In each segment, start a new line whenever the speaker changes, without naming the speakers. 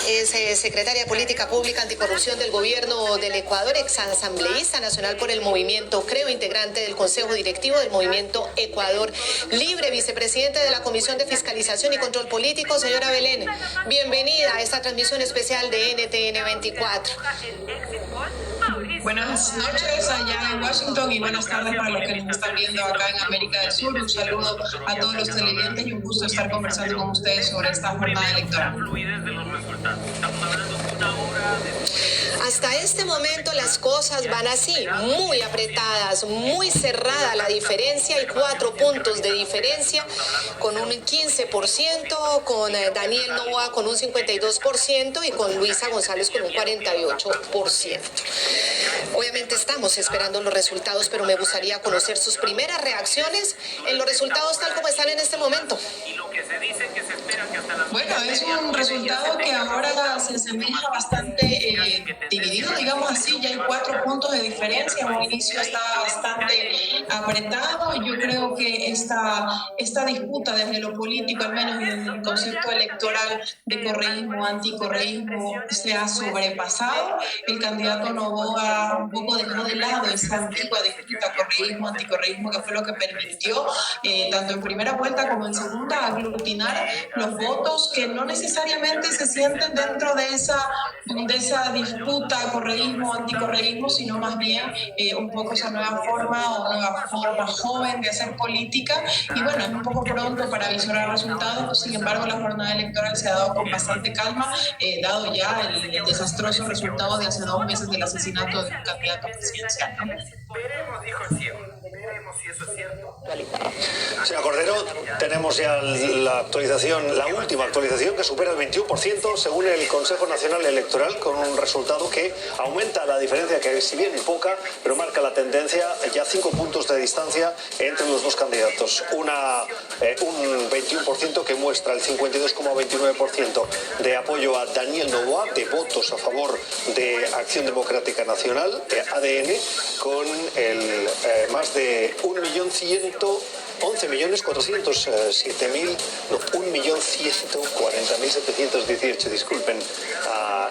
Es secretaria de Política Pública Anticorrupción del Gobierno del Ecuador, exasambleísta nacional por el movimiento Creo, integrante del Consejo Directivo del movimiento Ecuador Libre, vicepresidente de la Comisión de Fiscalización y Control Político. Señora Belén, bienvenida a esta transmisión especial de NTN 24.
Buenas noches allá en Washington y buenas tardes para los que nos están viendo acá en América del Sur. Un saludo a todos los televidentes y un gusto estar conversando con ustedes sobre esta jornada electoral.
Hasta este momento las cosas van así, muy apretadas, muy cerrada la diferencia, hay 4 puntos de diferencia, con un 15%, con Daniel Noboa con un 52% y con Luisa González con un 48%. Obviamente estamos esperando los resultados, pero me gustaría conocer sus primeras reacciones en los resultados tal como están en este momento.
Bueno, es un resultado que ahora se asemeja bastante dividido, digamos así. Ya hay 4 puntos de diferencia. Un inicio está bastante apretado. Yo creo que esta disputa desde lo político, al menos en el concepto electoral de correísmo, anticorreísmo, se ha sobrepasado. El candidato Noboa un poco dejó de lado esa antigua disputa correísmo, anticorreísmo, que fue lo que permitió, tanto en primera vuelta como en segunda, aglutinar los votos que no necesariamente se sienten dentro de esa disputa correísmo, anticorreísmo, sino más bien un poco esa nueva forma joven de hacer política. Y bueno, es un poco pronto para visualizar resultados. Sin embargo, la jornada electoral se ha dado con bastante calma, dado ya el desastroso resultado de hace 2 meses del asesinato de un candidato presidencial, ¿no?
Veremos, dijo el ciego. Veremos si eso es cierto.
Señor Cordero, tenemos ya la actualización, la última actualización, que supera el 21% según el Consejo Nacional Electoral, con un resultado que aumenta la diferencia, que si bien poca, pero marca la tendencia, ya 5 puntos de distancia entre los dos candidatos. Un 21% que muestra el 52,29% de apoyo a Daniel Noboa, de votos a favor de Acción Democrática Nacional, ADN, con el más de 1.140.718, disculpen.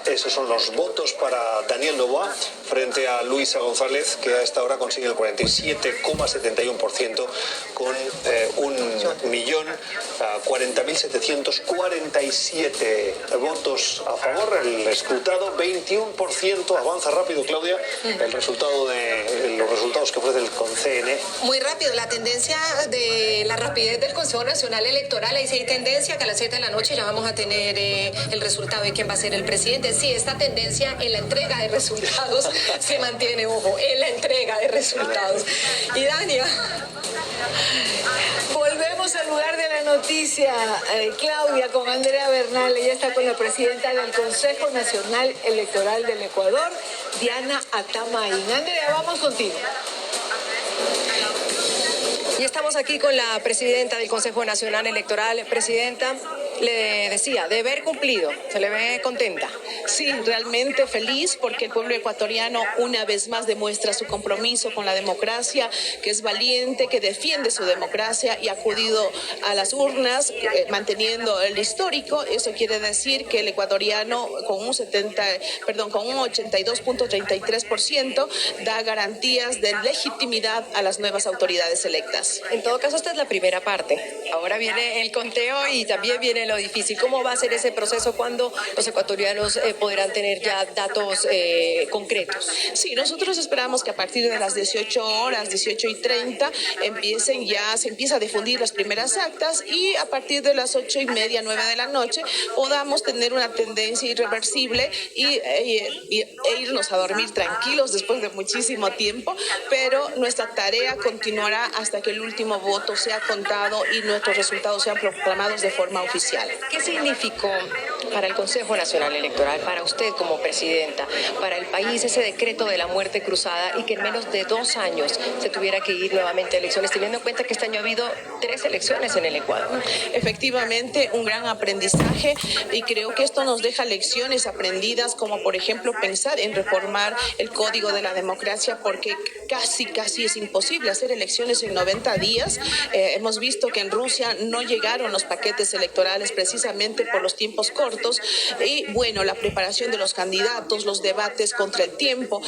Esos son los votos para Daniel Noboa frente a Luisa González, que a esta hora consigue el 47,71% con 1.040.747 votos a favor. El escrutado 21%. Avanza rápido, Claudia, los resultados que ofrece el CNE.
Muy rápido, la tendencia de la rapidez del Consejo Nacional Electoral. Ahí sí hay tendencia que a las 7 de la noche ya vamos a tener el resultado de quién va a ser el presidente. Sí, esta tendencia en la entrega de resultados se mantiene, ojo, en la entrega de resultados. Y Dania,
volvemos al lugar de la noticia, Claudia, con Andrea Bernal. Ella está con la presidenta del Consejo Nacional Electoral del Ecuador, Diana Atamaín. Andrea, vamos contigo.
Y estamos aquí con la presidenta del Consejo Nacional Electoral. Presidenta, le decía, de haber cumplido, ¿se le ve contenta?
Sí, realmente feliz, porque el pueblo ecuatoriano una vez más demuestra su compromiso con la democracia, que es valiente, que defiende su democracia y ha acudido a las urnas manteniendo el histórico. Eso quiere decir que el ecuatoriano con un 82.33% da garantías de legitimidad a las nuevas autoridades electas.
En todo caso, esta es la primera parte. Ahora viene el conteo y también viene lo difícil. ¿Cómo va a ser ese proceso cuando los ecuatorianos podrán tener ya datos concretos?
Sí, nosotros esperamos que a partir de las 18 horas, 18:30, se empieza a difundir las primeras actas, y a partir de las 8:30, 9 de la noche, podamos tener una tendencia irreversible e irnos a dormir tranquilos después de muchísimo tiempo, pero nuestra tarea continuará hasta que el último voto sea contado y nuestros resultados sean proclamados de forma oficial.
¿Qué significó para el Consejo Nacional Electoral, para usted como presidenta, para el país, ese decreto de la muerte cruzada y que en menos de 2 años se tuviera que ir nuevamente a elecciones, teniendo en cuenta que este año ha habido 3 elecciones en el Ecuador?
Efectivamente, un gran aprendizaje, y creo que esto nos deja lecciones aprendidas, como por ejemplo pensar en reformar el Código de la Democracia, porque casi es imposible hacer elecciones en 90 días. Hemos visto que en Rusia no llegaron los paquetes electorales precisamente por los tiempos cortos y bueno, la preparación de los candidatos, los debates contra el tiempo.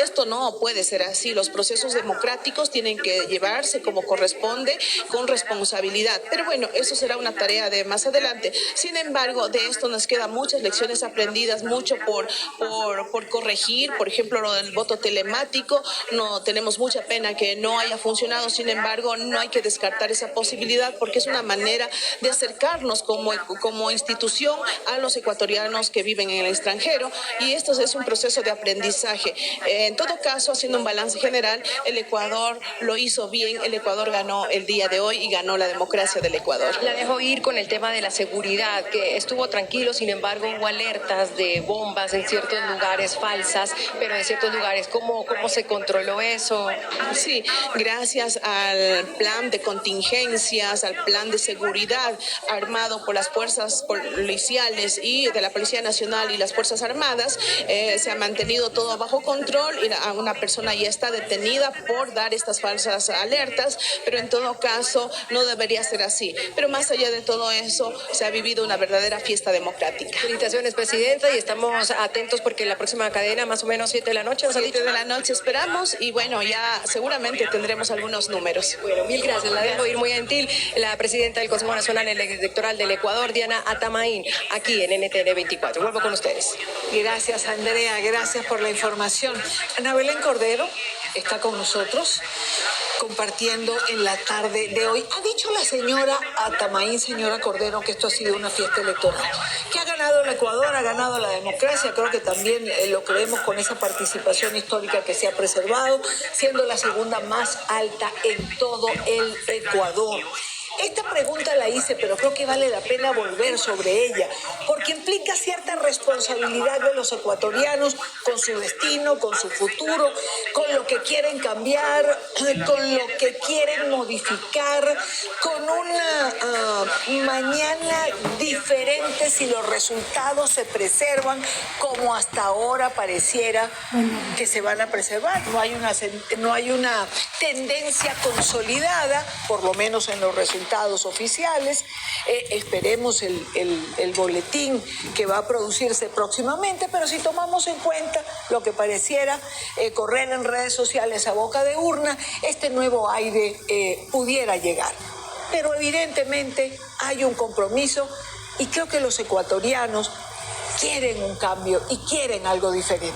Esto no puede ser así. Los procesos democráticos tienen que llevarse como corresponde, con responsabilidad. Pero bueno, eso será una tarea de más adelante. Sin embargo, de esto nos quedan muchas lecciones aprendidas, mucho por corregir. Por ejemplo, lo del voto telemático. No tenemos mucha pena que no haya funcionado. Sin embargo, no hay que descartar esa posibilidad porque es una manera de acercarnos como institución a los ecuatorianos que viven en el extranjero. Y esto es un proceso de aprendizaje. En todo caso, haciendo un balance general, el Ecuador lo hizo bien, el Ecuador ganó el día de hoy y ganó la democracia del Ecuador.
La dejo ir con el tema de la seguridad, que estuvo tranquilo, sin embargo hubo alertas de bombas en ciertos lugares falsas, pero en ciertos lugares, ¿cómo se controló eso?
Sí, gracias al plan de contingencias, al plan de seguridad armado por las fuerzas policiales y de la Policía Nacional y las Fuerzas Armadas, se ha mantenido todo bajo control y una persona ya está detenida por dar estas falsas alertas, pero en todo caso no debería ser así. Pero más allá de todo eso, se ha vivido una verdadera fiesta democrática.
Felicitaciones, Presidenta, y estamos atentos porque la próxima cadena, más o menos 7 de la noche,
7 de la noche esperamos y bueno, ya seguramente tendremos algunos números.
Bueno, mil gracias. La dejo ir muy gentil. La Presidenta del Consejo Nacional Electoral del Ecuador, Diana Atamaín, aquí en NTN 24. Vuelvo con ustedes.
Gracias, Andrea, gracias por la información. Ana Belén Cordero está con nosotros compartiendo en la tarde de hoy. Ha dicho la señora Atamaín, señora Cordero, que esto ha sido una fiesta electoral, que ha ganado el Ecuador, ha ganado la democracia. Creo que también lo creemos con esa participación histórica que se ha preservado, siendo la segunda más alta en todo el Ecuador. Esta pregunta la hice, pero creo que vale la pena volver sobre ella, porque implica cierta responsabilidad de los ecuatorianos con su destino, con su futuro, con lo que quieren cambiar, con lo que quieren modificar, con una mañana diferente si los resultados se preservan como hasta ahora pareciera que se van a preservar. No hay una tendencia consolidada, por lo menos en los resultados oficiales. Esperemos el boletín que va a producirse próximamente, pero si tomamos en cuenta lo que pareciera correr en redes sociales a boca de urna, este nuevo aire pudiera llegar. Pero evidentemente hay un compromiso y creo que los ecuatorianos quieren un cambio y quieren algo diferente.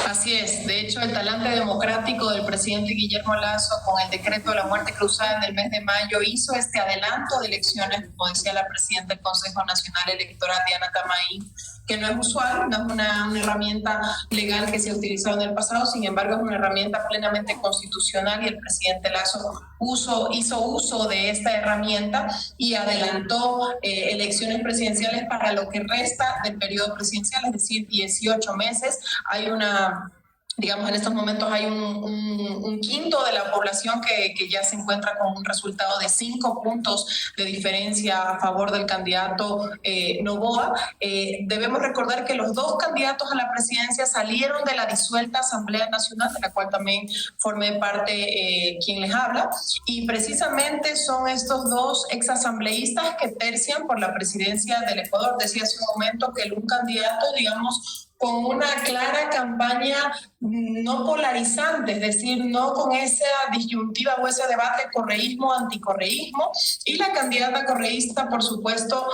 Así es. De hecho, el talante democrático del presidente Guillermo Lasso con el decreto de la muerte cruzada en el mes de mayo hizo este adelanto de elecciones, como decía la presidenta del Consejo Nacional Electoral, Diana Atamaín, que no es usual, no es una herramienta legal que se ha utilizado en el pasado, sin embargo es una herramienta plenamente constitucional y el presidente Lasso hizo uso de esta herramienta y adelantó elecciones presidenciales para lo que resta del periodo presidencial, es decir, 18 meses. Hay digamos, en estos momentos hay un quinto de la población que ya se encuentra con un resultado de 5 puntos de diferencia a favor del candidato Noboa. Debemos recordar que los 2 candidatos a la presidencia salieron de la disuelta Asamblea Nacional, de la cual también formé parte quien les habla, y precisamente son estos 2 exasambleístas que tercian por la presidencia del Ecuador. Decía hace un momento que un candidato, digamos, con una clara campaña no polarizante, es decir, no con esa disyuntiva o ese debate correísmo-anticorreísmo, y la candidata correísta, por supuesto,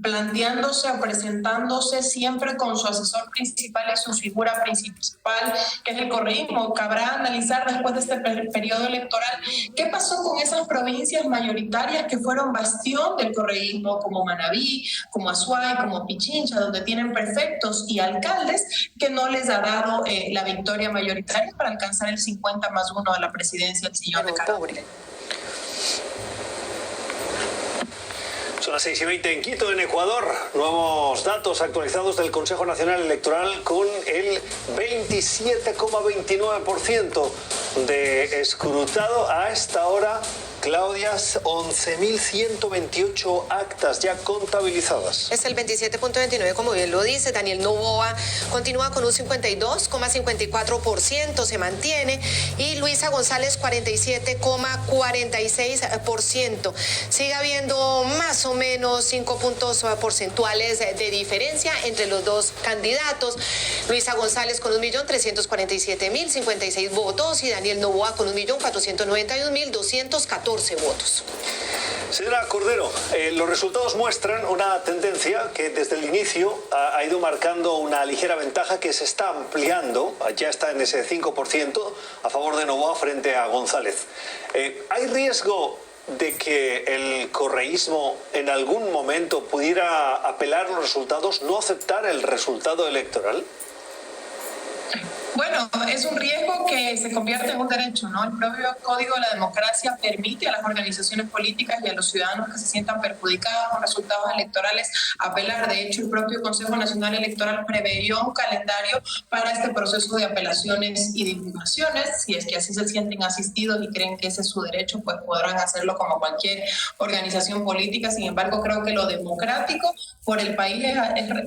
planteándose o presentándose siempre con su asesor principal y su figura principal, que es el correísmo. Cabrá analizar después de este periodo electoral qué pasó con esas provincias mayoritarias que fueron bastión del correísmo, como Manabí, como Azuay, como Pichincha, donde tienen prefectos y alcaldes que no les ha dado la victoria mayoritaria para alcanzar el 50+1 a la presidencia del señor de Caraburi.
Son las 6:20 en Quito, en Ecuador. Nuevos datos actualizados del Consejo Nacional Electoral con el 27,29% de escrutado a esta hora Claudia, 11.128 actas ya contabilizadas.
Es el 27.29, como bien lo dice. Daniel Noboa continúa con un 52,54%, se mantiene. Y Luisa González, 47,46%. Sigue habiendo más o menos 5 puntos porcentuales de diferencia entre los dos candidatos. Luisa González con 1.347.056 votos y Daniel Noboa con 1.491.214 votos.
Señora Cordero, los resultados muestran una tendencia que desde el inicio ha ido marcando una ligera ventaja que se está ampliando, ya está en ese 5% a favor de Noboa frente a González. ¿Hay riesgo de que el correísmo en algún momento pudiera apelar los resultados, no aceptar el resultado electoral?
Bueno, es un riesgo que se convierte en un derecho, ¿no? El propio Código de la Democracia permite a las organizaciones políticas y a los ciudadanos que se sientan perjudicados con resultados electorales apelar. De hecho, el propio Consejo Nacional Electoral preveyó un calendario para este proceso de apelaciones y de impugnaciones. Si es que así se sienten asistidos y creen que ese es su derecho, pues podrán hacerlo como cualquier organización política. Sin embargo, creo que lo democrático por el país es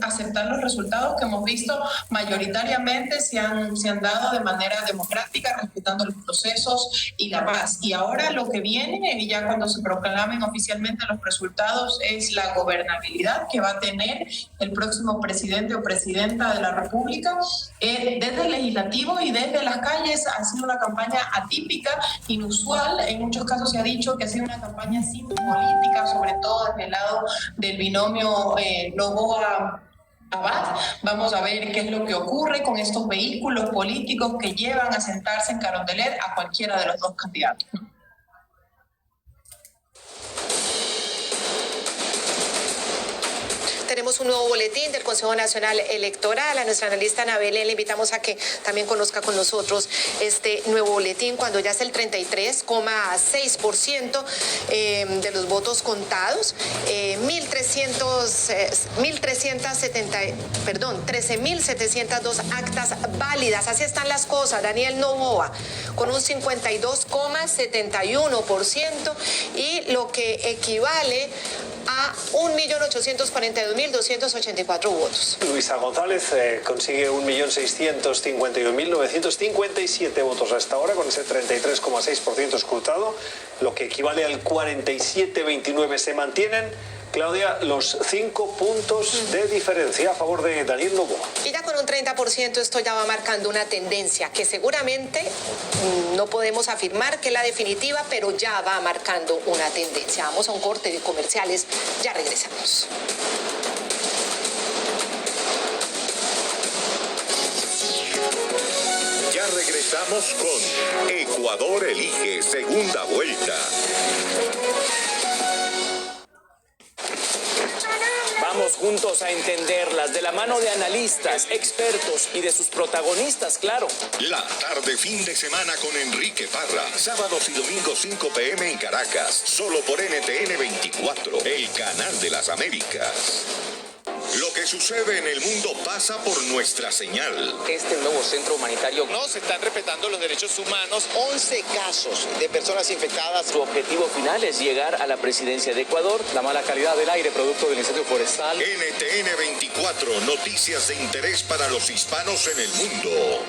aceptar los resultados que hemos visto mayoritariamente se han dado de manera democrática, respetando los procesos y la paz. Y ahora lo que viene, ya cuando se proclamen oficialmente los resultados, es la gobernabilidad que va a tener el próximo presidente o presidenta de la República. Desde el legislativo y desde las calles ha sido una campaña atípica, inusual. En muchos casos se ha dicho que ha sido una campaña sin política, sobre todo desde el lado del binomio Noboa Abad. Vamos a ver qué es lo que ocurre con estos vehículos políticos que llevan a sentarse en Carondelet a cualquiera de los dos candidatos.
Tenemos un nuevo boletín del Consejo Nacional Electoral. A nuestra analista Ana Belén le invitamos a que también conozca con nosotros este nuevo boletín13,6% de los votos contados, 13.702 actas válidas. Así están las cosas. Daniel Noboa con un 52,71% y lo que equivale a 1.842.284 votos.
Luisa González consigue 1.651.957 votos hasta ahora, con ese 33,6% escrutado, lo que equivale al 47,29%. Se mantienen, Claudia, los 5 puntos de diferencia a favor de Daniel Noboa.
Y ya con un 30% esto ya va marcando una tendencia que seguramente no podemos afirmar que es la definitiva, pero ya va marcando una tendencia. Vamos a un corte de comerciales, ya regresamos.
Ya regresamos con Ecuador Elige Segunda Vuelta.
Vamos juntos a entenderlas de la mano de analistas, expertos y de sus protagonistas, claro.
La tarde fin de semana con Enrique Parra. Sábados y domingos 5 p.m. en Caracas. Solo por NTN 24, el canal de las Américas. Lo que sucede en el mundo pasa por nuestra señal.
Este nuevo centro humanitario
no se están respetando los derechos humanos. 11 casos de personas infectadas.
Su objetivo final es llegar a la presidencia de Ecuador. La mala calidad del aire producto del incendio forestal.
NTN 24, noticias de interés para los hispanos en el mundo.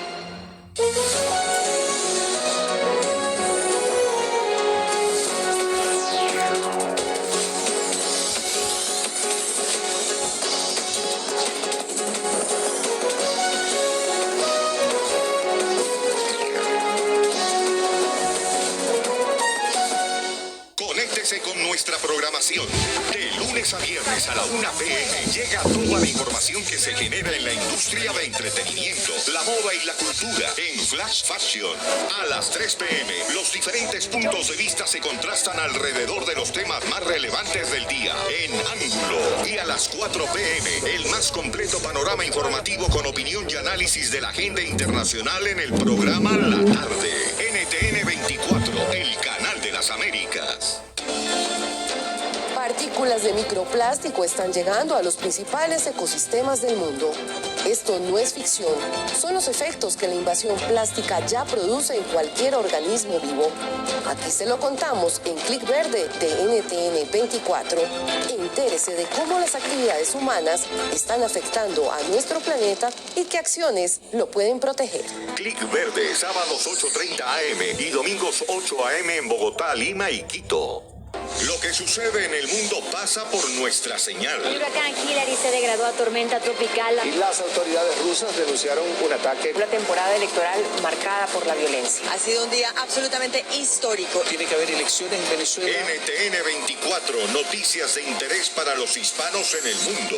Con nuestra programación. De lunes a viernes a la 1 p.m. llega toda la información que se genera en la industria de entretenimiento, la moda y la cultura en Flash Fashion. A las 3 p.m. los diferentes puntos de vista se contrastan alrededor de los temas más relevantes del día en Ángulo. Y a las 4 p.m. el más completo panorama informativo con opinión y análisis de la agenda internacional en el programa La Tarde. NTN 24, el canal de las Américas.
Partículas de microplástico están llegando a los principales ecosistemas del mundo. Esto no es ficción, son los efectos que la invasión plástica ya produce en cualquier organismo vivo. Aquí se lo contamos en Clic Verde de NTN 24. Entérese de cómo las actividades humanas están afectando a nuestro planeta y qué acciones lo pueden proteger.
Clic Verde, sábados 8:30 AM y domingos 8 AM en Bogotá, Lima y Quito. Lo que sucede en el mundo pasa por nuestra señal.
El huracán Hillary se degradó a tormenta tropical.
Y las autoridades rusas denunciaron un ataque.
Una temporada electoral marcada por la violencia.
Ha sido un día absolutamente histórico.
Tiene que haber elecciones en Venezuela.
NTN 24, noticias de interés para los hispanos en el mundo.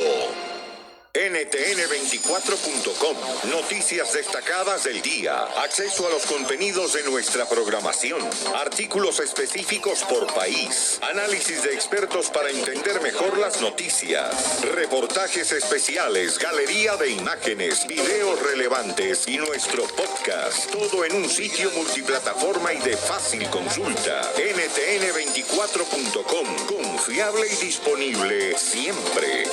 NTN24.com, noticias destacadas del día, acceso a los contenidos de nuestra programación, artículos específicos por país, análisis de expertos para entender mejor las noticias, reportajes especiales, galería de imágenes, videos relevantes y nuestro podcast, todo en un sitio multiplataforma y de fácil consulta. NTN24.com, confiable y disponible siempre.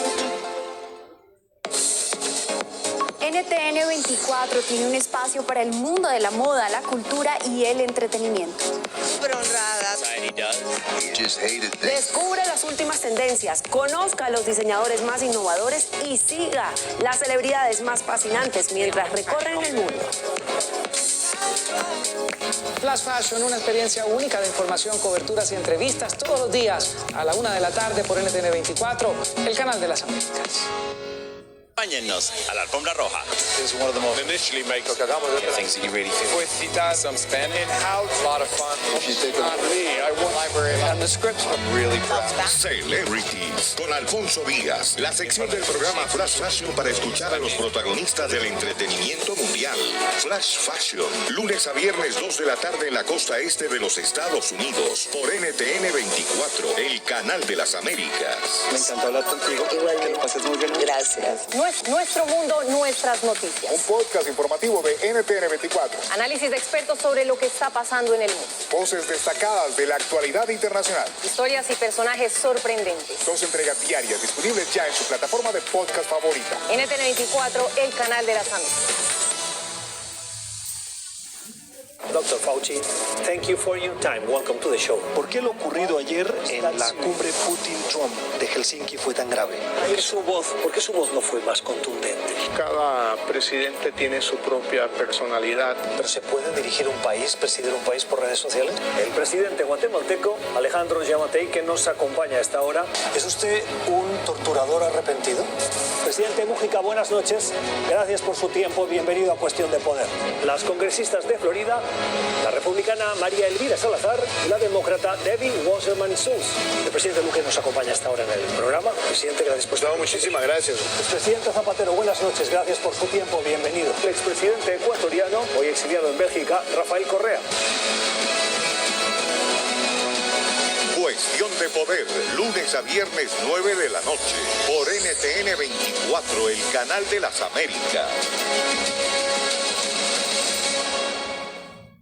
NTN 24 tiene un espacio para el mundo de la moda, la cultura y el entretenimiento.
Súper honradas.
Descubre las últimas tendencias, conozca a los diseñadores más innovadores y siga las celebridades más fascinantes mientras recorren el mundo.
Flash Fashion, una experiencia única de información, coberturas y entrevistas todos los días a la 1 de la tarde por NTN 24, el canal de las Américas.
Acompáñennos a la alfombra roja.
It's one of the most initially make
Things that you really feel.
Poesita, some Spanish, in-house, a lot of fun. If you take on me, I won library and the scripts. I'm really proud.
Celebrities con Alfonso Díaz, la sección del programa Flash Fashion para escuchar a los protagonistas del entretenimiento mundial. Flash Fashion, lunes a viernes 2 de la tarde en la costa este de los Estados Unidos por NTN 24, el canal de las Américas.
Me encantó hablar contigo.
Igual,
que lo pases muy bien.
Gracias.
Nuestro mundo, nuestras noticias.
Un podcast informativo de NTN 24.
Análisis de expertos sobre lo que está pasando en el mundo.
Voces destacadas de la actualidad internacional.
Historias y personajes sorprendentes.
2 entregas diarias disponibles ya en su plataforma de podcast favorita.
NTN 24, el canal de las Américas.
Dr. Fauci, thank you for your time. Welcome to the show.
¿Por qué lo ocurrido ayer en la cumbre Putin-Trump de Helsinki fue tan grave?
¿Por qué su voz no fue más contundente?
Cada presidente tiene su propia personalidad.
¿Pero se puede dirigir un país, presidir un país por redes sociales? El presidente guatemalteco, Alejandro Yamatei, que nos acompaña a esta hora. ¿Es usted un torturador arrepentido? Presidente Mújica, buenas noches. Gracias por su tiempo. Bienvenido a Cuestión de Poder. Las congresistas de Florida, la republicana María Elvira Salazar y la demócrata Debbie Wasserman Schultz. El presidente Luque nos acompaña a esta hora en el programa. Presidente, gracias por estar.
Muchísimas gracias.
Expresidente Zapatero, buenas noches. Gracias por su tiempo. Bienvenido. El expresidente ecuatoriano, hoy exiliado en Bélgica, Rafael Correa.
Cuestión de Poder, lunes a viernes 9 de la noche por NTN 24, el canal de las Américas.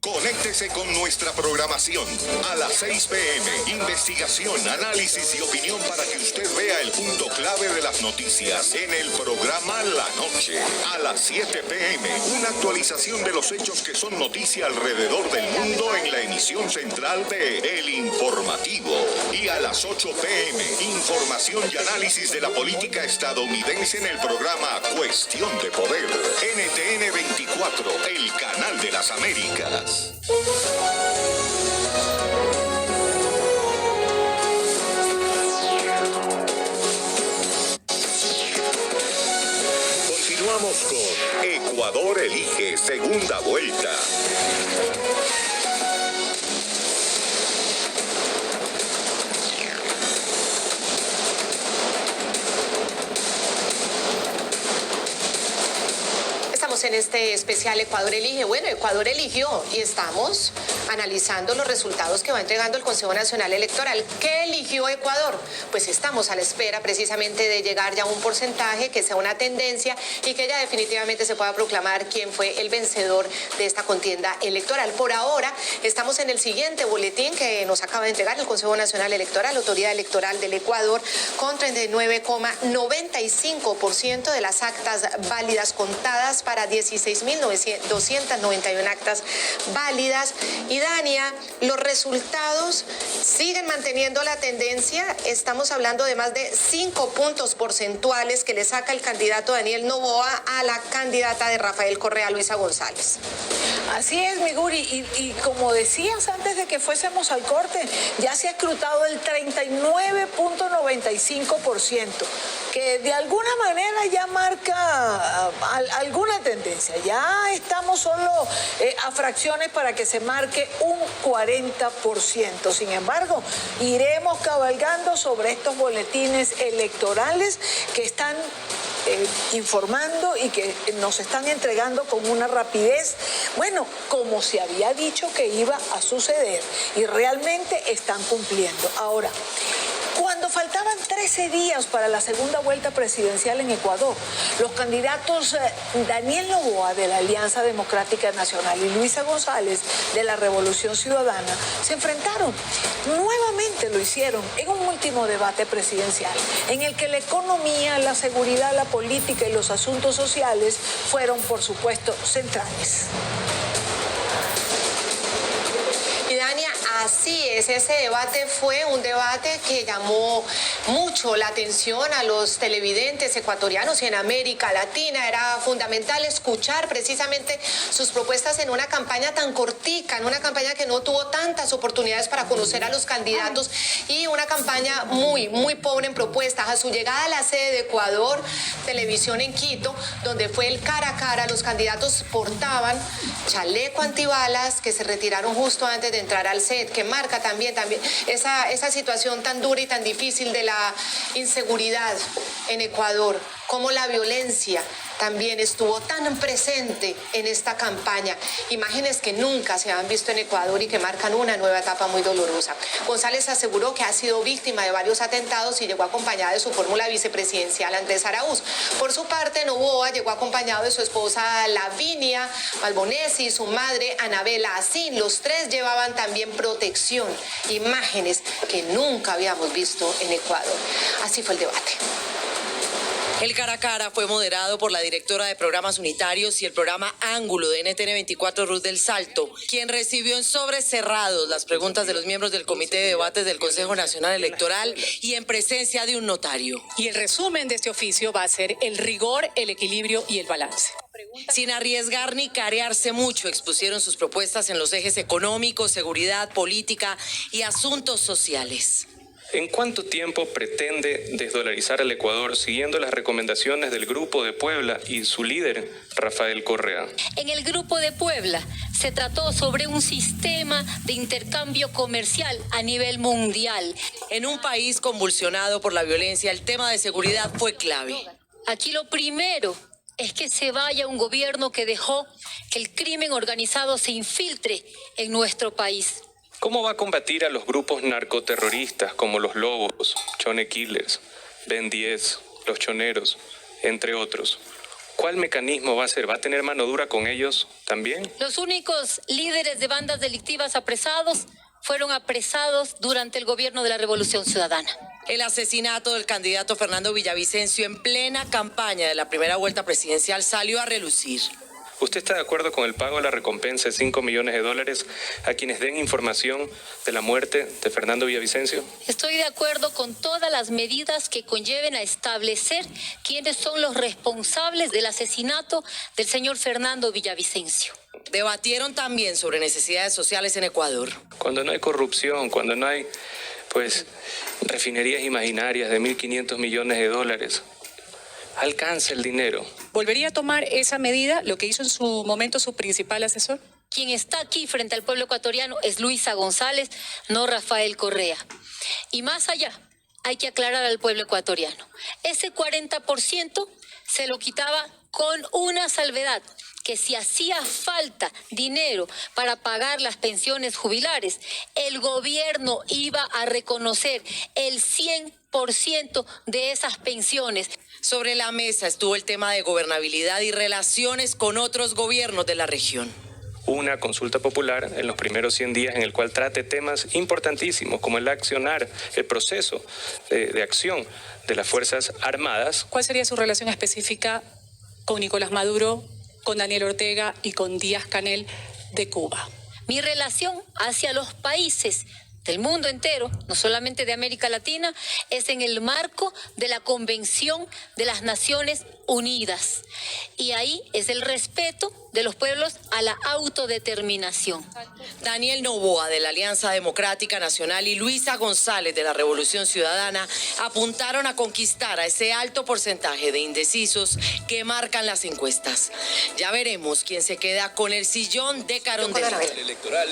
Conéctese con nuestra programación a las 6 p.m. Investigación, análisis y opinión para que usted vea el punto clave de las noticias en el programa La Noche. A las 7 p.m. una actualización de los hechos que son noticia alrededor del mundo en la emisión central de El Informativo. Y a las 8 p.m. información y análisis de la política estadounidense en el programa Cuestión de Poder. NTN 24, el canal de las Américas. Continuamos con Ecuador elige segunda vuelta.
En este especial Ecuador elige. Bueno, Ecuador eligió y estamos analizando los resultados que va entregando el Consejo Nacional Electoral. ¿Qué eligió Ecuador? Pues estamos a la espera precisamente de llegar ya a un porcentaje que sea una tendencia y que ya definitivamente se pueda proclamar quién fue el vencedor de esta contienda electoral. Por ahora estamos en el siguiente boletín que nos acaba de entregar el Consejo Nacional Electoral, la Autoridad Electoral del Ecuador, con 39,95% de las actas válidas contadas para 16.291 actas válidas. Y Dania, los resultados siguen manteniendo la tendencia. Estamos hablando de más de 5 puntos porcentuales que le saca el candidato Daniel Noboa a la candidata de Rafael Correa, Luisa González.
Así es, Miguri, y como decías antes de que fuésemos al corte, ya se ha escrutado el 39,95%, que de alguna manera ya marca alguna tendencia. Ya estamos solo a fracciones para que se marque un 40%. Sin embargo, iremos cabalgando sobre estos boletines electorales que están informando y que nos están entregando con una rapidez, bueno, como se había dicho que iba a suceder, y realmente están cumpliendo. Ahora, cuando faltaban 13 días para la segunda vuelta presidencial en Ecuador, los candidatos Daniel Noboa de la Alianza Democrática Nacional y Luisa González de la Revolución Ciudadana se enfrentaron. Nuevamente lo hicieron en un último debate presidencial, en el que la economía, la seguridad, la política y los asuntos sociales fueron, por supuesto, centrales.
Así es, ese debate fue un debate que llamó mucho la atención a los televidentes ecuatorianos y en América Latina. Era fundamental escuchar precisamente sus propuestas en una campaña tan cortica, en una campaña que no tuvo tantas oportunidades para conocer a los candidatos y una campaña muy pobre en propuestas. A su llegada a la sede de Ecuador Televisión en Quito, donde fue el cara a cara, los candidatos portaban chaleco antibalas que se retiraron justo antes de entrar al set, que marca también esa situación tan dura y tan difícil de la inseguridad en Ecuador, como la violencia también estuvo tan presente en esta campaña. Imágenes que nunca se han visto en Ecuador y que marcan una nueva etapa muy dolorosa. González aseguró que ha sido víctima de varios atentados y llegó acompañada de su fórmula vicepresidencial Andrés Araúz. Por su parte, Noboa llegó acompañado de su esposa Lavinia Balbonesi y su madre Anabela Asín. Los tres llevaban también protección. Imágenes que nunca habíamos visto en Ecuador. Así fue el debate.
El cara a cara fue moderado por la directora de programas unitarios y el programa Ángulo de NTN 24, Ruth del Salto, quien recibió en sobres cerrados las preguntas de los miembros del Comité de Debates del Consejo Nacional Electoral y en presencia de un notario.
Y el resumen de este oficio va a ser el rigor, el equilibrio y el balance.
Sin arriesgar ni carearse mucho, expusieron sus propuestas en los ejes económicos, seguridad, política y asuntos sociales.
¿En cuánto tiempo pretende desdolarizar al Ecuador siguiendo las recomendaciones del Grupo de Puebla y su líder, Rafael Correa?
En el Grupo de Puebla se trató sobre un sistema de intercambio comercial a nivel mundial.
En un país convulsionado por la violencia, el tema de seguridad fue clave.
Aquí lo primero es que se vaya un gobierno que dejó que el crimen organizado se infiltre en nuestro país.
¿Cómo va a combatir a los grupos narcoterroristas como los Lobos, Chone Killers, Ben 10, los Choneros, entre otros? ¿Cuál mecanismo va a ser? ¿Va a tener mano dura con ellos también?
Los únicos líderes de bandas delictivas apresados fueron apresados durante el gobierno de la Revolución Ciudadana.
El asesinato del candidato Fernando Villavicencio en plena campaña de la primera vuelta presidencial salió a relucir.
¿Usted está de acuerdo con el pago de la recompensa de $5 millones a quienes den información de la muerte de Fernando Villavicencio?
Estoy de acuerdo con todas las medidas que conlleven a establecer quiénes son los responsables del asesinato del señor Fernando Villavicencio.
Debatieron también sobre necesidades sociales en Ecuador.
Cuando no hay corrupción, cuando no hay, refinerías imaginarias de $1.500 millones, alcanza el dinero.
¿Volvería a tomar esa medida, lo que hizo en su momento su principal asesor?
Quien está aquí frente al pueblo ecuatoriano es Luisa González, no Rafael Correa. Y más allá, hay que aclarar al pueblo ecuatoriano. Ese 40% se lo quitaba con una salvedad, que si hacía falta dinero para pagar las pensiones jubilares, el gobierno iba a reconocer el 100% de esas pensiones.
Sobre la mesa estuvo el tema de gobernabilidad y relaciones con otros gobiernos de la región.
Una consulta popular en los primeros 100 días en el cual trate temas importantísimos como el accionar, el proceso de acción de las Fuerzas Armadas.
¿Cuál sería su relación específica con Nicolás Maduro, con Daniel Ortega y con Díaz-Canel de Cuba?
Mi relación hacia los países del mundo entero, no solamente de América Latina, es en el marco de la Convención de las Naciones Unidas. Y ahí es el respeto de los pueblos a la autodeterminación.
Daniel Noboa, de la Alianza Democrática Nacional, y Luisa González, de la Revolución Ciudadana, apuntaron a conquistar a ese alto porcentaje de indecisos que marcan las encuestas. Ya veremos quién se queda con el sillón de Carondelet.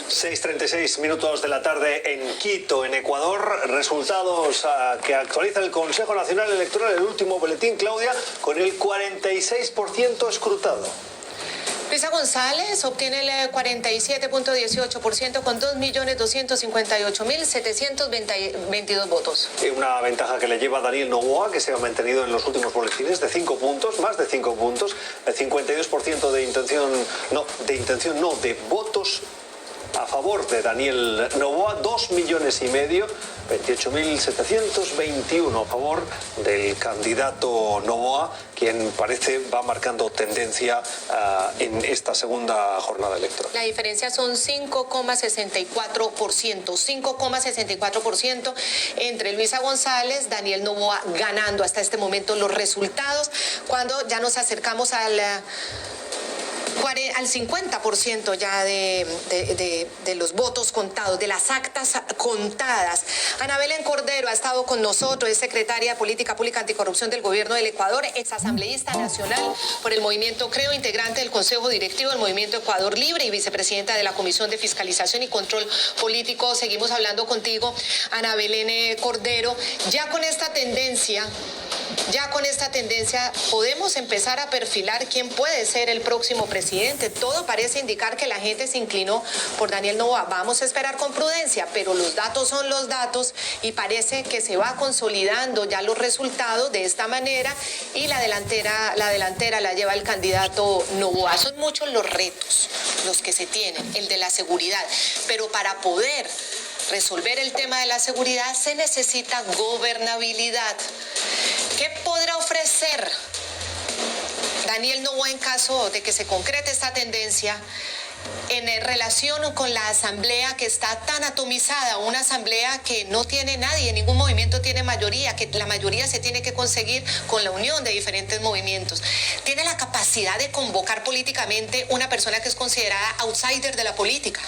6:36 minutos de la tarde en Quito, en Ecuador. Resultados que actualiza el Consejo Nacional Electoral, el último boletín, Claudia, con el 46% escrutado.
Luisa González obtiene el 47.18% con 2.258.722 votos.
Una ventaja que le lleva a Daniel Noboa, que se ha mantenido en los últimos boletines, de 5 puntos, más de 5 puntos, el 52% de votos a favor de Daniel Noboa, 2,5 millones, 28.721 a favor del candidato Noboa, quien parece va marcando tendencia en esta segunda jornada electoral.
La diferencia son 5,64% entre Luisa González, Daniel Noboa ganando hasta este momento los resultados, cuando ya nos acercamos al 50% ya de los votos contados, de las actas contadas. Ana Belén Cordero ha estado con nosotros, es secretaria de Política Pública Anticorrupción del Gobierno del Ecuador, exasambleísta nacional por el Movimiento Creo, integrante del Consejo Directivo del Movimiento Ecuador Libre y vicepresidenta de la Comisión de Fiscalización y Control Político. Seguimos hablando contigo, Ana Belén Cordero. Ya con esta tendencia podemos empezar a perfilar quién puede ser el próximo presidente. Todo parece indicar que la gente se inclinó por Daniel Noboa. Vamos a esperar con prudencia, pero los datos son los datos y parece que se va consolidando ya los resultados de esta manera y la delantera la lleva el candidato Noboa. Son muchos los retos los que se tienen, el de la seguridad, pero para poder resolver el tema de la seguridad se necesita gobernabilidad. ¿Qué podrá ofrecer Daniel Noboa en caso de que se concrete esta tendencia en relación con la asamblea que está tan atomizada, una asamblea que no tiene nadie, ningún movimiento tiene mayoría, que la mayoría se tiene que conseguir con la unión de diferentes movimientos? ¿Tiene la capacidad de convocar políticamente una persona que es considerada outsider de la política?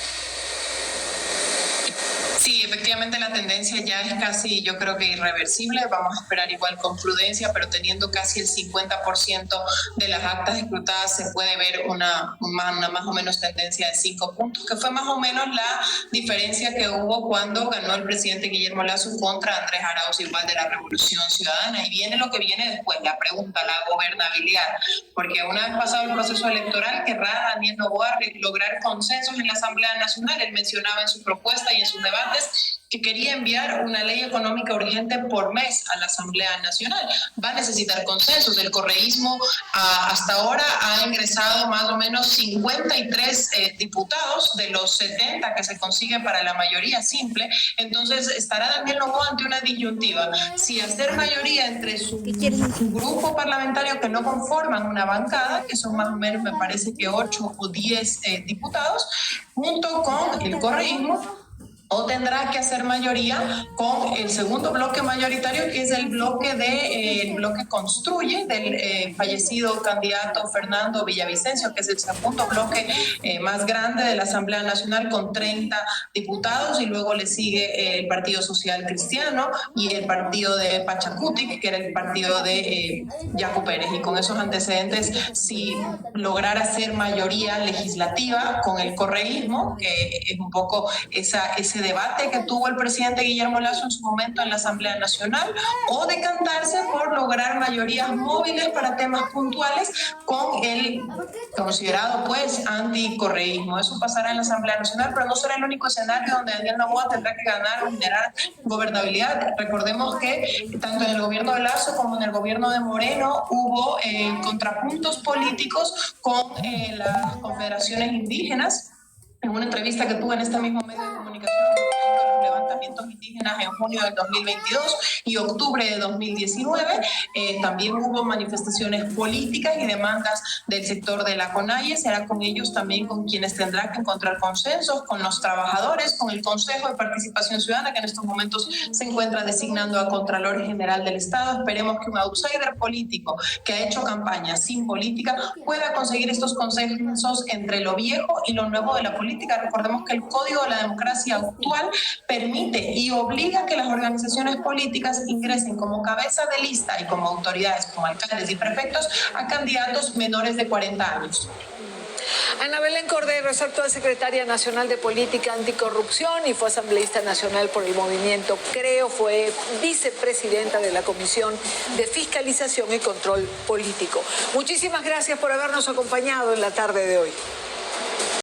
Sí, efectivamente la tendencia ya es casi, yo creo que irreversible. Vamos a esperar igual con prudencia, pero teniendo casi el 50% de las actas escrutadas se puede ver una más o menos tendencia de 5 puntos, que fue más o menos la diferencia que hubo cuando ganó el presidente Guillermo Lasso contra Andrés Arauz, igual de la Revolución Ciudadana. Y viene lo que viene después, la pregunta, la gobernabilidad, porque una vez pasado el proceso electoral, querrá Daniel Noboa lograr consensos en la Asamblea Nacional. Él mencionaba en su propuesta y en sus debates que quería enviar una ley económica urgente por mes a la Asamblea Nacional. Va a necesitar consensos. El correísmo hasta ahora ha ingresado más o menos 53 diputados de los 70 que se consiguen para la mayoría simple. Entonces estará Daniel Noboa ante una disyuntiva. Si hacer mayoría entre su grupo parlamentario que no conforman una bancada, que son más o menos, me parece que 8 o 10 diputados, junto con el correísmo, o tendrá que hacer mayoría con el segundo bloque mayoritario, que es el bloque Construye del fallecido candidato Fernando Villavicencio, que es el segundo bloque más grande de la Asamblea Nacional, con 30 diputados, y luego le sigue el Partido Social Cristiano y el partido de Pachacutic, que era el partido de Yacu Pérez. Y con esos antecedentes, si lograra hacer mayoría legislativa con el correísmo, que es un poco ese ese debate que tuvo el presidente Guillermo Lasso en su momento en la Asamblea Nacional, o decantarse por lograr mayorías móviles para temas puntuales con el considerado pues anticorreísmo. Eso pasará en la Asamblea Nacional, pero no será el único escenario donde Daniel Noboa tendrá que ganar o generar gobernabilidad. Recordemos que tanto en el gobierno de Lasso como en el gobierno de Moreno hubo contrapuntos políticos con las confederaciones indígenas. En una entrevista que tuve en este mismo medio de comunicación, los levantamientos indígenas en junio del 2022 y octubre de 2019, también hubo manifestaciones políticas y demandas del sector de la CONAIE. Será con ellos también con quienes tendrá que encontrar consensos, con los trabajadores, con el Consejo de Participación Ciudadana, que en estos momentos se encuentra designando a Contralor General del Estado. Esperemos que un outsider político que ha hecho campaña sin política pueda conseguir estos consensos entre lo viejo y lo nuevo de la política. Recordemos que el Código de la Democracia actual permite y obliga a que las organizaciones políticas ingresen como cabeza de lista y como autoridades, como alcaldes y prefectos, a candidatos menores de 40 años.
Ana Belén Cordero es actual secretaria nacional de Política Anticorrupción y fue asambleísta nacional por el movimiento Creo, fue vicepresidenta de la Comisión de Fiscalización y Control Político. Muchísimas gracias por habernos acompañado en la tarde de hoy.